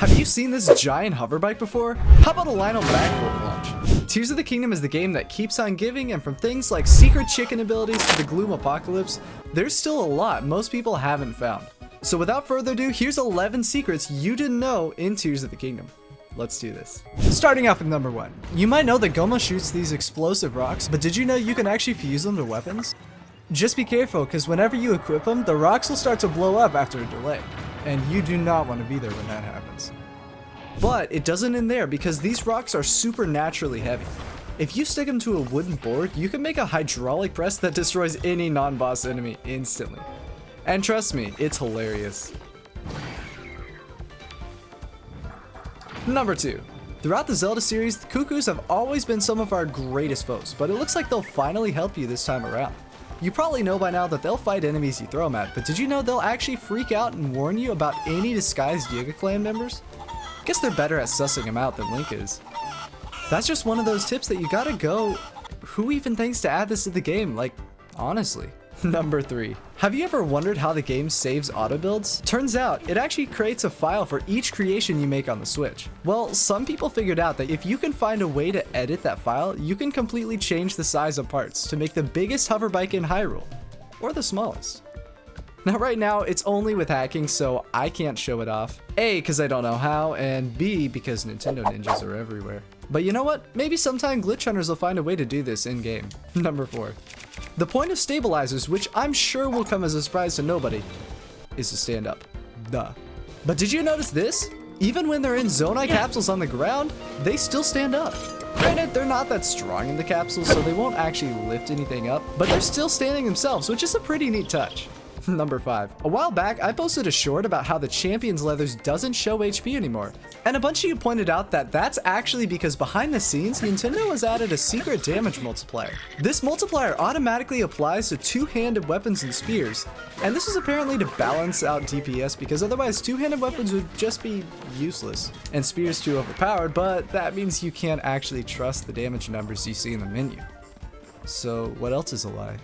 Have you seen this giant hover bike before? How about a lynel backflip launch? Tears of the Kingdom is the game that keeps on giving, and from things like secret chicken abilities to the gloom apocalypse, there's still a lot most people haven't found. So without further ado, here's 11 secrets you didn't know in Tears of the Kingdom. Let's do this. Starting off with number 1. You might know that Goma shoots these explosive rocks, but did you know you can actually fuse them to weapons? Just be careful, because whenever you equip them, the rocks will start to blow up after a delay. And you do not want to be there when that happens. But it doesn't end there, because these rocks are supernaturally heavy. If you stick them to a wooden board, you can make a hydraulic press that destroys any non-boss enemy instantly. And trust me, it's hilarious. Number 2. Throughout the Zelda series, the Cuckoos have always been some of our greatest foes, but it looks like they'll finally help you this time around. You probably know by now that they'll fight enemies you throw them at, but did you know they'll actually freak out and warn you about any disguised Yiga clan members? Guess they're better at sussing them out than Link is. That's just one of those tips that you gotta go, who even thinks to add this to the game, like, honestly. Number 3. Have you ever wondered how the game saves auto builds? Turns out, it actually creates a file for each creation you make on the Switch. Well, some people figured out that if you can find a way to edit that file, you can completely change the size of parts to make the biggest hover bike in Hyrule, or the smallest. Now right now, it's only with hacking, so I can't show it off. A, because I don't know how, and B, because Nintendo ninjas are everywhere. But you know what? Maybe sometime glitch hunters will find a way to do this in-game. Number 4. The point of stabilizers, which I'm sure will come as a surprise to nobody, is to stand up. Duh. But did you notice this? Even when they're in Zonai capsules on the ground, they still stand up. Granted, they're not that strong in the capsules, so they won't actually lift anything up, but they're still standing themselves, which is a pretty neat touch. Number 5. A while back, I posted a short about how the Champion's Leathers doesn't show HP anymore. And a bunch of you pointed out that that's actually because behind the scenes, Nintendo has added a secret damage multiplier. This multiplier automatically applies to two-handed weapons and spears. And this is apparently to balance out DPS, because otherwise two-handed weapons would just be useless. And spears too overpowered, but that means you can't actually trust the damage numbers you see in the menu. So what else is a lie?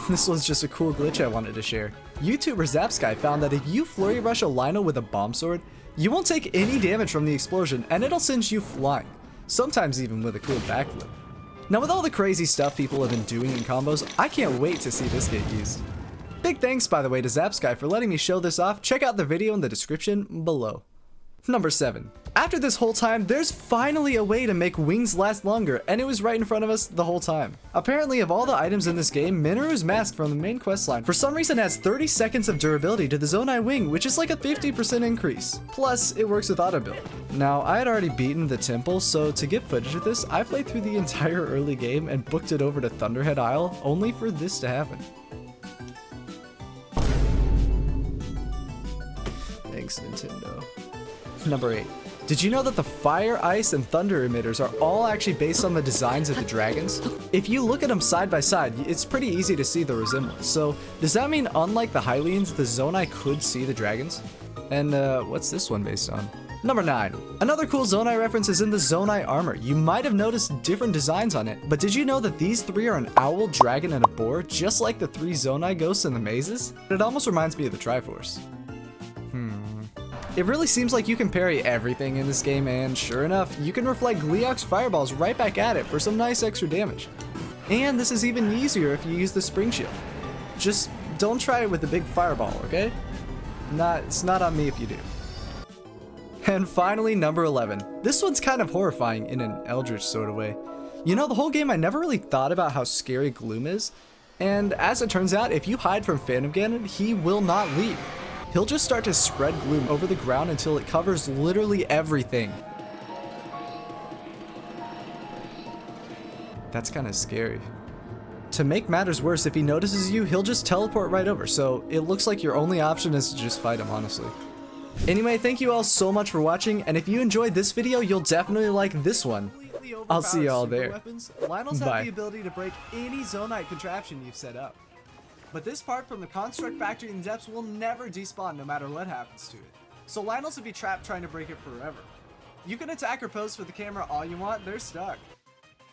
This was just a cool glitch I wanted to share. YouTuber ZapSky found that if you flurry rush a lynel with a bomb sword, you won't take any damage from the explosion and it'll send you flying, sometimes even with a cool backflip. Now with all the crazy stuff people have been doing in combos, I can't wait to see this get used. Big thanks by the way to ZapSky for letting me show this off. Check out the video in the description below. Number 7. After this whole time, there's finally a way to make wings last longer, and it was right in front of us the whole time. Apparently, of all the items in this game, Mineru's mask from the main questline for some reason adds 30 seconds of durability to the Zonai wing, which is like a 50% increase. Plus, it works with auto build. Now, I had already beaten the temple, so to get footage of this, I played through the entire early game and booked it over to Thunderhead Isle, only for this to happen. Thanks, Nintendo. Number 8. Did you know that the fire, ice, and thunder emitters are all actually based on the designs of the dragons? If you look at them side by side, it's pretty easy to see the resemblance. So, does that mean unlike the Hylians, the Zonai could see the dragons? And what's this one based on? Number 9. Another cool Zonai reference is in the Zonai armor. You might have noticed different designs on it, but did you know that these 3 are an owl, dragon, and a boar, just like the 3 Zonai ghosts in the mazes? It almost reminds me of the Triforce. It really seems like you can parry everything in this game, and sure enough, you can reflect Gleeok's fireballs right back at it for some nice extra damage. And this is even easier if you use the spring shield. Just don't try it with the big fireball, okay? It's not on me if you do. And finally, number 11. This one's kind of horrifying in an eldritch sort of way. You know, the whole game I never really thought about how scary Gloom is, and as it turns out, if you hide from Phantom Ganon, he will not leave. He'll just start to spread gloom over the ground until it covers literally everything. That's kind of scary. To make matters worse, if he notices you, he'll just teleport right over, so it looks like your only option is to just fight him, honestly. Anyway, thank you all so much for watching, and if you enjoyed this video, you'll definitely like this one. I'll see y'all there. Lynels have the ability to break any Zonite contraption you've set up. But this part from the Construct Factory in the depths will never despawn no matter what happens to it. So Lynels will be trapped trying to break it forever. You can attack or pose for the camera all you want, they're stuck.